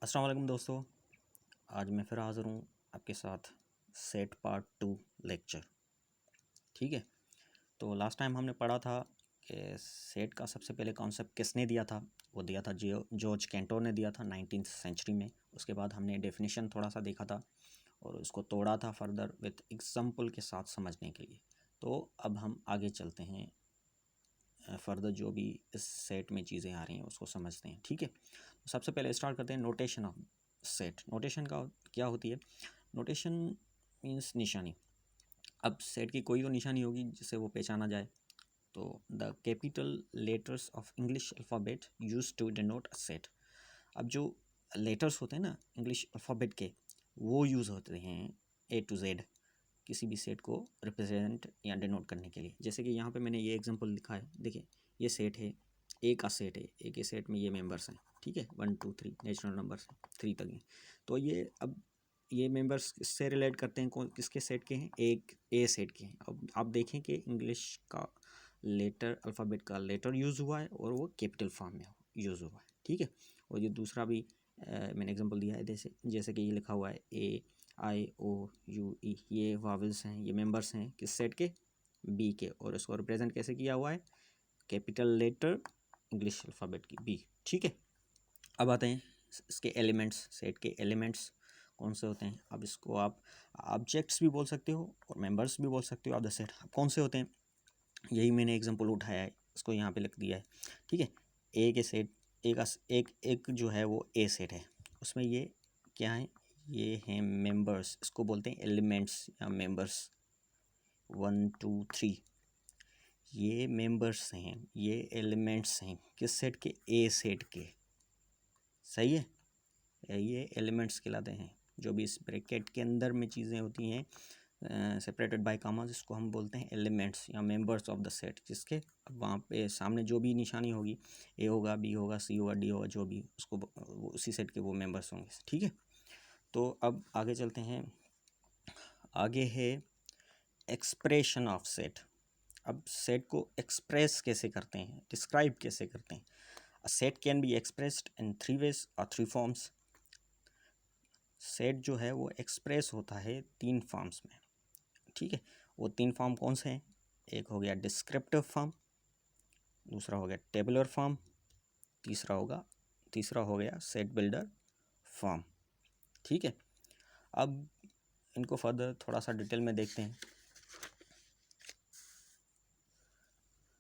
अस्सलाम वालेकुम दोस्तों। आज मैं फिर हाज़िर हूँ आपके साथ सेट पार्ट 2 लेक्चर। ठीक है, तो लास्ट टाइम हमने पढ़ा था कि सेट का सबसे पहले कॉन्सेप्ट किसने दिया था। वो दिया था जॉर्ज कैंटोर ने दिया था 19th सेंचुरी में। उसके बाद हमने डेफिनेशन थोड़ा सा देखा था और उसको तोड़ा था फर्दर विथ एग्जाम्पल के साथ समझने के लिए। तो अब हम आगे चलते हैं, फर्दर जो भी इस सेट में चीज़ें आ रही हैं उसको समझते हैं। ठीक है, तो सबसे पहले स्टार्ट करते हैं नोटेशन ऑफ सेट। नोटेशन का क्या होती है? नोटेशन मीन्स निशानी। अब सेट की कोई तो निशानी होगी जिससे वो पहचाना जाए। तो the capital letters of English alphabet use to denote a set. अब जो लेटर्स होते हैं ना इंग्लिश अल्फ़ाबेट के, वो यूज़ होते हैं ए टू जेड किसी भी सेट को रिप्रेजेंट या डिनोट करने के लिए। जैसे कि यहाँ पे मैंने ये एग्जांपल लिखा है, देखिए ये सेट है, ए का सेट है, ए के सेट में ये मेंबर्स हैं। ठीक है, 1 2 3 नेचुरल नंबर्स 3 तक हैं। तो ये अब ये मेंबर्स किससे रिलेट करते हैं, कौन किसके सेट के हैं? एक ए सेट के हैं। अब आप देखें कि इंग्लिश का लेटर अल्फ़ाबेट का लेटर यूज़ हुआ है और वो कैपिटल फॉर्म में यूज़ हुआ है। ठीक है, और ये दूसरा भी मैंने एग्जांपल दिया है, जैसे कि ये लिखा हुआ है ए आई ओ यू ई, ये वावल्स हैं, ये मेंबर्स हैं किस सेट के? बी के। और इसको रिप्रेजेंट कैसे किया हुआ है? कैपिटल लेटर इंग्लिश अल्फ़ाबेट की बी। ठीक है, अब आते हैं इसके एलिमेंट्स। सेट के एलिमेंट्स कौन से होते हैं? अब इसको आप ऑब्जेक्ट्स भी बोल सकते हो और मेंबर्स भी बोल सकते हो ऑफ द सेट। कौन से होते हैं? यही मैंने एग्जांपल उठाया है, इसको यहाँ पे लिख दिया है। ठीक है, ए के सेट, ए का एक एक जो है वो ए सेट है, उसमें ये क्या है? ये हैं मेंबर्स, इसको बोलते हैं एलिमेंट्स या मेंबर्स। 1 2 3 ये मेंबर्स हैं, ये एलिमेंट्स हैं किस सेट के? ए सेट के। सही है, ये एलिमेंट्स कहलाते हैं। जो भी इस ब्रैकेट के अंदर में चीज़ें होती हैं सेपरेटेड बाय कामाज, इसको हम बोलते हैं एलिमेंट्स या मेंबर्स ऑफ द सेट। जिसके अब वहाँ पे सामने जो भी निशानी होगी, ए होगा, बी होगा, सी होगा, डी होगा, जो भी उसको वो उसी सेट के वो मेंबर्स होंगे। ठीक है, तो अब आगे चलते हैं। आगे है एक्सप्रेशन ऑफ सेट। अब सेट को एक्सप्रेस कैसे करते हैं, डिस्क्राइब कैसे करते हैं? A set can be expressed in 3 ways और 3 फॉर्म्स। सेट जो है वो एक्सप्रेस होता है 3 फॉर्म्स में। ठीक है, वो 3 फॉर्म कौन से हैं? एक हो गया डिस्क्रिप्टिव फॉर्म, दूसरा हो गया टेबुलर फॉर्म, तीसरा हो गया सेट बिल्डर फॉर्म। ठीक है, अब इनको फर्दर थोड़ा सा डिटेल में देखते हैं।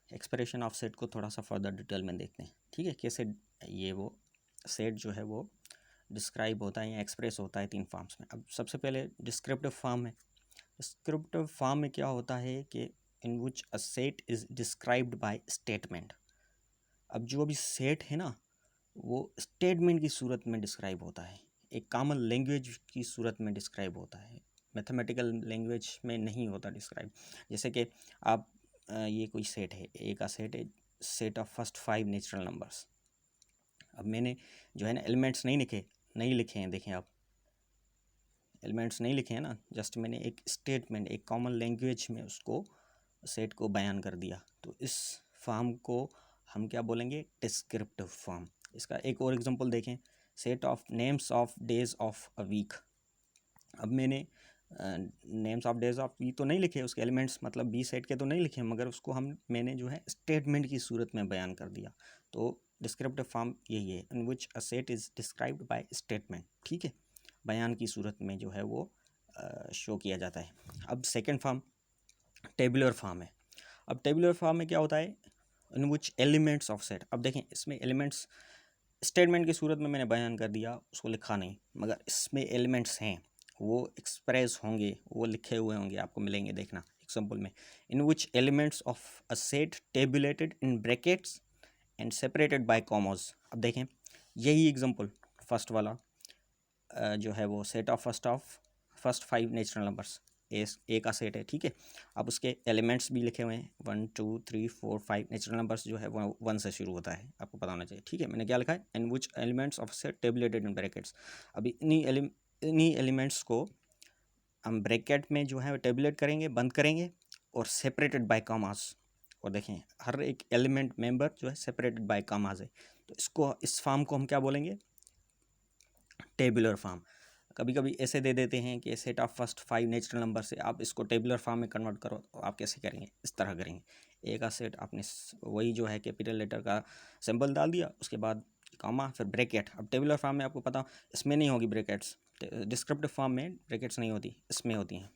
एक्सप्रेशन ऑफ सेट को थोड़ा सा फर्दर डिटेल में देखते हैं। ठीक है, कैसे ये वो सेट जो है वो डिस्क्राइब होता है या एक्सप्रेस होता है 3 फॉर्म्स में। अब सबसे पहले डिस्क्रिप्टिव फॉर्म है। डिस्क्रिप्टिव फॉर्म में क्या होता है कि in which a set is described by statement. अब जो भी सेट है ना, वो स्टेटमेंट की सूरत में डिस्क्राइब होता है, एक कॉमन लैंग्वेज की सूरत में डिस्क्राइब होता है, मैथमेटिकल लैंग्वेज में नहीं होता डिस्क्राइब। जैसे कि आप ये कोई सेट है, ए का सेट है, set of first 5 natural numbers. अब मैंने जो है ना एलिमेंट्स नहीं लिखे हैं, देखें आप एलिमेंट्स नहीं लिखे हैं ना, जस्ट मैंने एक स्टेटमेंट, एक कॉमन लैंग्वेज में उसको सेट को बयान कर दिया। तो इस फॉर्म को हम क्या बोलेंगे? Descriptive form. इसका एक और एग्जांपल देखें, set of names of days of a week. अब मैंने names of days of week तो नहीं लिखे, उसके एलिमेंट्स मतलब बी सेट के तो नहीं लिखे, मगर उसको मैंने जो है स्टेटमेंट की सूरत में बयान कर दिया। तो डिस्क्रिप्टिव फॉर्म यही है, in which a set is described by statement. ठीक है, बयान की सूरत में जो है वो शो किया जाता है। अब सेकेंड फॉर्म टेबुलर फॉर्म है। अब टेबुलर फॉर्म में क्या होता है? In which elements of set. अब देखें, इसमें एलिमेंट्स स्टेटमेंट की सूरत में मैंने बयान कर दिया, उसको लिखा नहीं, मगर इसमें एलिमेंट्स हैं, वो एक्सप्रेस होंगे, वो लिखे हुए होंगे, आपको मिलेंगे। देखना एग्जांपल में, in which elements of a set tabulated in brackets and separated by commas. अब देखें यही एग्जांपल फर्स्ट वाला जो है वो set of first 5 natural numbers, A का सेट है। ठीक है, अब उसके एलिमेंट्स भी लिखे हुए हैं, 1 2 3 4 5 नेचुरल नंबर्स जो है वो 1 से शुरू होता है, आपको पता होना चाहिए। ठीक है, मैंने क्या लिखा है? In which elements of set tabulated in brackets. अभी इन्हीं एलिमेंट्स को हम ब्रैकेट में जो है टेबुलेट करेंगे, बंद करेंगे, और सेपरेटेड बाय कॉमास। और देखें हर एक एलिमेंट मेंबर जो है सेपरेटेड बाय कॉमास है। तो इस फॉर्म को हम क्या बोलेंगे? Tabular form. कभी कभी ऐसे दे देते हैं कि set of first 5 natural number से आप इसको टेबुलर फॉर्म में कन्वर्ट करो, तो आप कैसे करेंगे? इस तरह करेंगे, ए का सेट आपने वही जो है कैपिटल लेटर का सिंबल डाल दिया, उसके बाद कॉमा फिर ब्रैकेट। अब टेबुलर फॉर्म में आपको पता इसमें नहीं होगी ब्रैकेट्स, डिस्क्रिप्टिव फॉर्म में ब्रैकेट्स नहीं होती, इसमें होती हैं।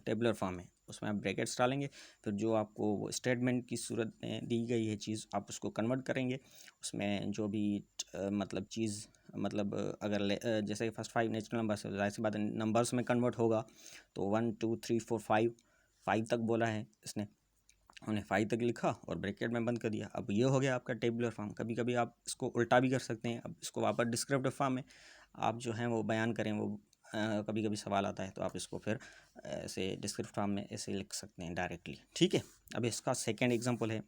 टेबुलर फॉर्म में उसमें आप ब्रैकेट्स डालेंगे, फिर जो आपको वो स्टेटमेंट की सूरत में दी गई है चीज़, आप उसको कन्वर्ट करेंगे। उसमें जो भी मतलब चीज़, मतलब अगर जैसे फर्स्ट 5 नेचुरल नंबर से, जाहिर सी बात है नंबर्स में कन्वर्ट होगा, तो 1 2 3 4 5 तक बोला है इसने, उन्हें 5 तक लिखा और ब्रैकेट में बंद कर दिया। अब ये हो गया आपका टेबुलर फॉर्म। कभी कभी आप इसको उल्टा भी कर सकते हैं, अब इसको वापस डिस्क्रिप्टिव फॉर्म में आप जो हैं वो बयान करें, वो कभी कभी सवाल आता है, तो आप इसको फिर ऐसे डिस्क्रिप्टिव फॉर्म में ऐसे लिख सकते हैं डायरेक्टली, ठीक है। अब इसका सेकेंड एग्जाम्पल है,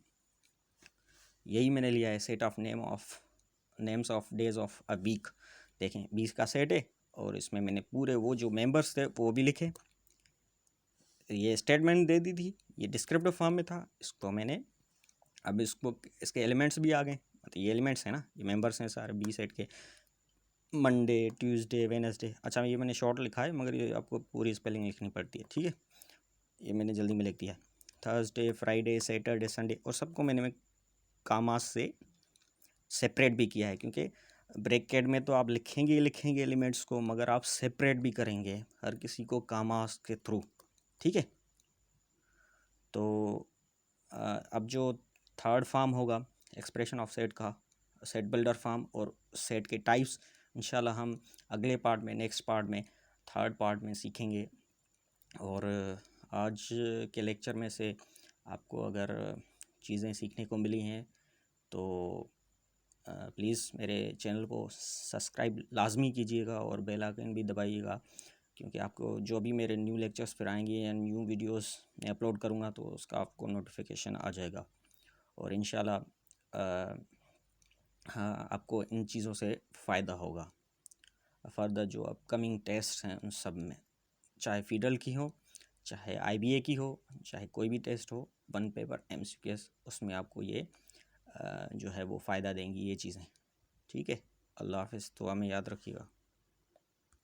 यही मैंने लिया है, set of names of days of a week. देखें 20 का सेट है और इसमें मैंने पूरे वो जो मेंबर्स थे वो भी लिखे, ये स्टेटमेंट दे दी थी, ये डिस्क्रिप्टिव फॉर्म में था, इसको मैंने अब इसको इसके एलिमेंट्स भी आ गए, मतलब ये एलिमेंट्स हैं ना, ये मेंबर्स हैं सारे 20 सेट के, मंडे ट्यूसडे वेडनेसडे। अच्छा ये मैंने शॉर्ट लिखा है, मगर ये आपको पूरी स्पेलिंग लिखनी पड़ती है, ठीक है, ये मैंने जल्दी में लिख दिया। थर्सडे फ्राइडे सैटरडे संडे, और सबको मैंने कामास से सेपरेट भी किया है, क्योंकि ब्रैकेट में तो आप लिखेंगे एलिमेंट्स को, मगर आप सेपरेट भी करेंगे हर किसी को कामास के थ्रू, ठीक है। तो अब जो थर्ड फॉर्म होगा एक्सप्रेशन ऑफ सेट का, सेट बिल्डर फॉर्म और सेट के टाइप्स, इंशाल्लाह हम अगले पार्ट में, नेक्स्ट पार्ट में, थर्ड पार्ट में सीखेंगे। और आज के लेक्चर में से आपको अगर चीज़ें सीखने को मिली हैं तो प्लीज़ मेरे चैनल को सब्सक्राइब लाजमी कीजिएगा और बेल आइकन भी दबाइएगा, क्योंकि आपको जो भी मेरे न्यू लेक्चर्स फिर आएंगे या न्यू वीडियोस मैं अपलोड करूँगा तो उसका आपको नोटिफिकेशन आ जाएगा। और इंशाल्लाह हाँ आपको इन चीज़ों से फ़ायदा होगा फर्दर जो अपकमिंग टेस्ट हैं उन सब में, चाहे फीडल की हो, चाहे IBA की हो, चाहे कोई भी टेस्ट हो, 1 पेपर MCQS, उसमें आपको ये जो है वो फ़ायदा देंगी ये चीज़ें, ठीक है। अल्लाह हाफ़िज़, तो हमें याद रखिएगा।